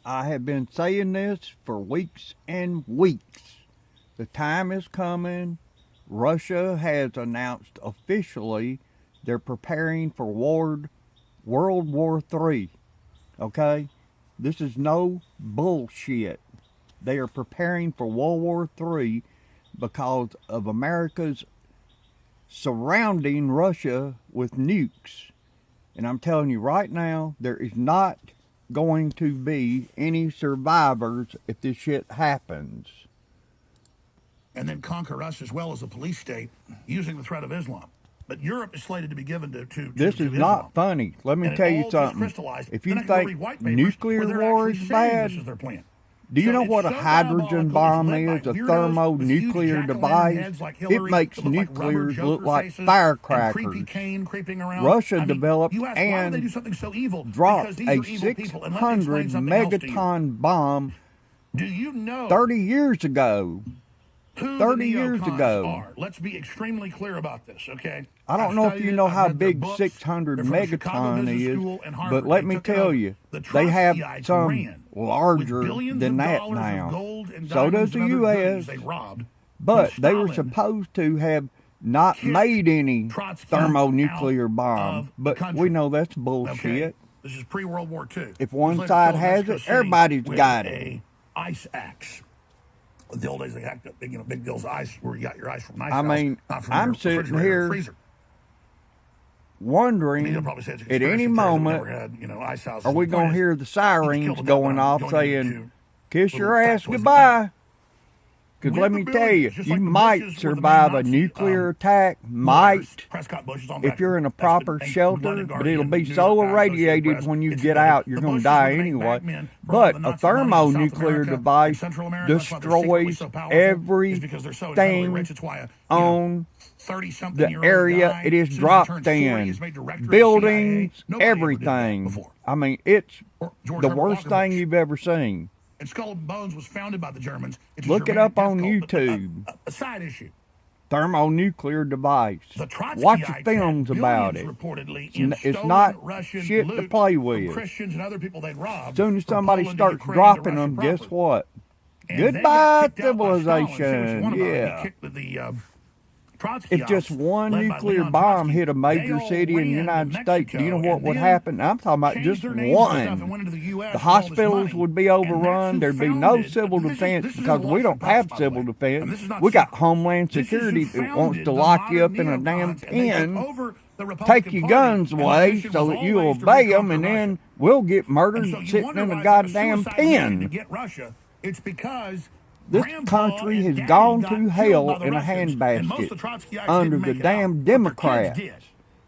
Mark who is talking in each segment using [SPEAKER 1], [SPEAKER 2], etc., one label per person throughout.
[SPEAKER 1] I have been saying this for weeks and weeks. The time is coming. Russia has announced officially they're preparing for World War III. Okay? This is no bullshit. They are preparing for World War III because of America's surrounding Russia with nukes. And I'm telling you right now, there is not going to be any survivors if this shit happens.
[SPEAKER 2] And then conquer us as well as a police state using the threat of Islam. But Europe is slated to be given to
[SPEAKER 1] This is
[SPEAKER 2] Islam.
[SPEAKER 1] not funny. Let me tell you something. If you think nuclear war is bad,
[SPEAKER 2] this is their plan.
[SPEAKER 1] do you know what a hydrogen bomb is? A thermonuclear device? It makes nuclears look like firecrackers. Russia developed and dropped a 600 megaton bomb 30 years ago. 30 years ago.
[SPEAKER 2] Let's be extremely clear about this, okay?
[SPEAKER 1] I don't know if you know how big 600 megaton is, but let me tell you, they have some larger than that now. So does the U.S., but they were supposed to have not made any thermonuclear bomb, but we know that's bullshit.
[SPEAKER 2] This is pre-World War II.
[SPEAKER 1] If one side has it, everybody's got it.
[SPEAKER 2] Ice axe. The old days they hacked up big deals of ice where you got your ice from ice.
[SPEAKER 1] I mean, I'm sitting here wondering at any moment, are we going to hear the sirens going off saying, kiss your ass goodbye? Because let me tell you, you might survive a nuclear attack, if you're in a proper shelter, but it'll be so irradiated when you get out, you're going to die anyway. But a thermonuclear device destroys everything on the area it is dropped in. Buildings, everything. I mean, it's the worst thing you've ever seen.
[SPEAKER 2] And Skull and Bones was founded by the Germans.
[SPEAKER 1] Look it up on YouTube.
[SPEAKER 2] A side issue.
[SPEAKER 1] Thermonuclear device. Watch the films about it. It's not shit to play with.
[SPEAKER 2] Christians and other people they'd robbed.
[SPEAKER 1] As soon as somebody starts dropping them, guess what? Goodbye, civilization. Yeah. If just one nuclear bomb hit a major city in the United States, do you know what would happen? I'm talking about just one. The hospitals would be overrun. There'd be no civil defense because we don't have civil defense. We got Homeland Security that wants to lock you up in a damn pen, take your guns away so that you obey them, and then we'll get murdered sitting in a goddamn pen.
[SPEAKER 2] It's because
[SPEAKER 1] this country has gone to hell in a handbasket under the damn Democrats.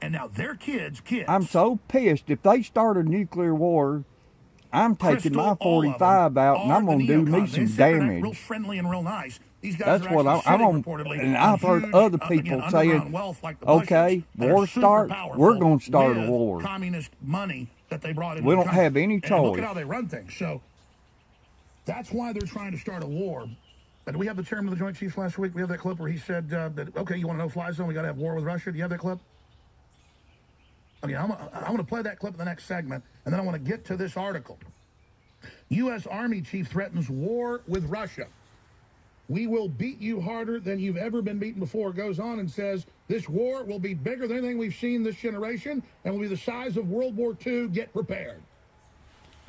[SPEAKER 2] And now their kids.
[SPEAKER 1] I'm so pissed. If they start a nuclear war, I'm taking my 45 out and I'm going to do me some damage.
[SPEAKER 2] Real friendly and real nice.
[SPEAKER 1] That's what I'm on. And I've heard other people saying, okay, war starts, we're going to start a war.
[SPEAKER 2] Communist money that they brought in.
[SPEAKER 1] We don't have any choice.
[SPEAKER 2] Look at how they run things. So that's why they're trying to start a war. But do we have the chairman of the Joint Chiefs last week? We have that clip where he said that, okay, you want to no-fly zone? We got to have war with Russia. Do you have that clip? Okay, I'm going to play that clip in the next segment, and then I want to get to this article. U.S. Army chief threatens war with Russia. We will beat you harder than you've ever been beaten before. Goes on and says, this war will be bigger than anything we've seen this generation and will be the size of World War II. Get prepared.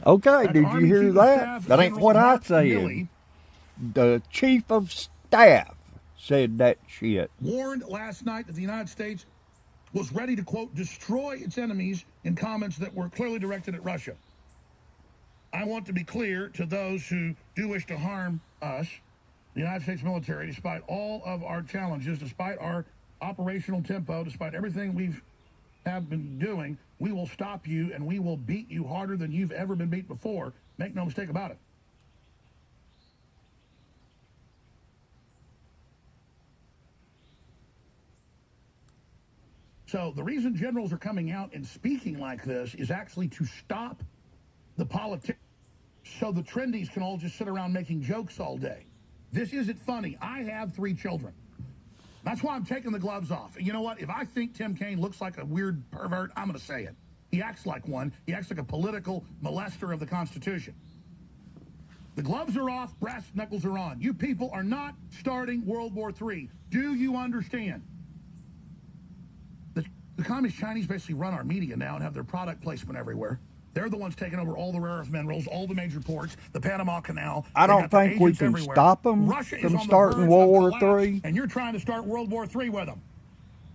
[SPEAKER 1] Okay, did you hear that? That ain't what I said. The chief of staff said that shit.
[SPEAKER 2] Warned last night that the United States was ready to, quote, destroy its enemies in comments that were clearly directed at Russia. I want to be clear to those who do wish to harm us, the United States military, despite all of our challenges, despite our operational tempo, despite everything we've have been doing, we will stop you and we will beat you harder than you've ever been beat before. Make no mistake about it. So the reason generals are coming out and speaking like this is actually to stop the politics so the trendies can all just sit around making jokes all day. This isn't funny. I have 3 children. That's why I'm taking the gloves off. And you know what? If I think Tim Kaine looks like a weird pervert, I'm going to say it. He acts like one. He acts like a political molester of the Constitution. The gloves are off, brass knuckles are on. You people are not starting World War III. Do you understand? The Communist Chinese basically run our media now and have their product placement everywhere. They're the ones taking over all the rare earth minerals, all the major ports, the Panama Canal.
[SPEAKER 1] I don't think we can stop them from starting World War III.
[SPEAKER 2] And you're trying to start World War III with them.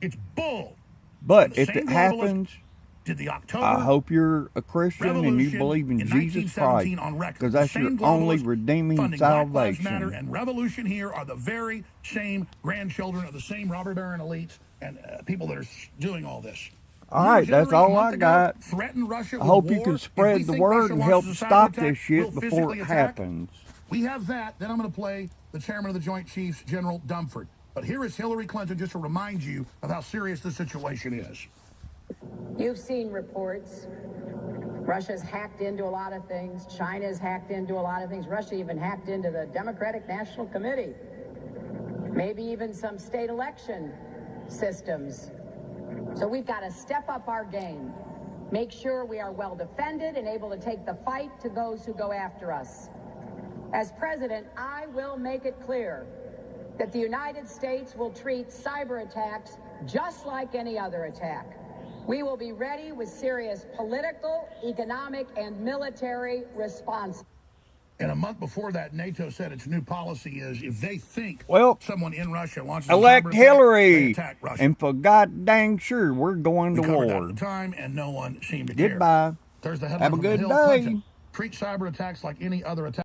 [SPEAKER 2] It's bull.
[SPEAKER 1] But if it happens,
[SPEAKER 2] did the October
[SPEAKER 1] I hope you're a Christian and you believe in Jesus Christ, because that's your only redeeming salvation.
[SPEAKER 2] Matter and Revolution here are the very same grandchildren of the same robber baron elites and people that are doing all this.
[SPEAKER 1] All right, that's all I got.
[SPEAKER 2] Russia
[SPEAKER 1] I hope you can spread the word and help stop this shit before it happens.
[SPEAKER 2] We have that. Then I'm going to play the chairman of the Joint Chiefs, General Dunford. But here is Hillary Clinton just to remind you of how serious the situation is.
[SPEAKER 3] You've seen reports. Russia's hacked into a lot of things. China's hacked into a lot of things. Russia even hacked into the Democratic National Committee. Maybe even some state election systems. So we've got to step up our game. Make sure we are well defended and able to take the fight to those who go after us. As president, I will make it clear that the United States will treat cyber attacks just like any other attack. We will be ready with serious political, economic, and military response.
[SPEAKER 2] And a month before that, NATO said its new policy is if they think someone in Russia launches
[SPEAKER 1] elect Hillary,
[SPEAKER 2] attack Russia.
[SPEAKER 1] And for god dang sure we're going to war.
[SPEAKER 2] At the time, and no one seemed to care.
[SPEAKER 1] Goodbye.
[SPEAKER 2] There's the
[SPEAKER 1] Have
[SPEAKER 2] headline
[SPEAKER 1] a
[SPEAKER 2] from
[SPEAKER 1] good
[SPEAKER 2] Hill
[SPEAKER 1] day.
[SPEAKER 2] Clinton. Treat cyber attacks like any other attack.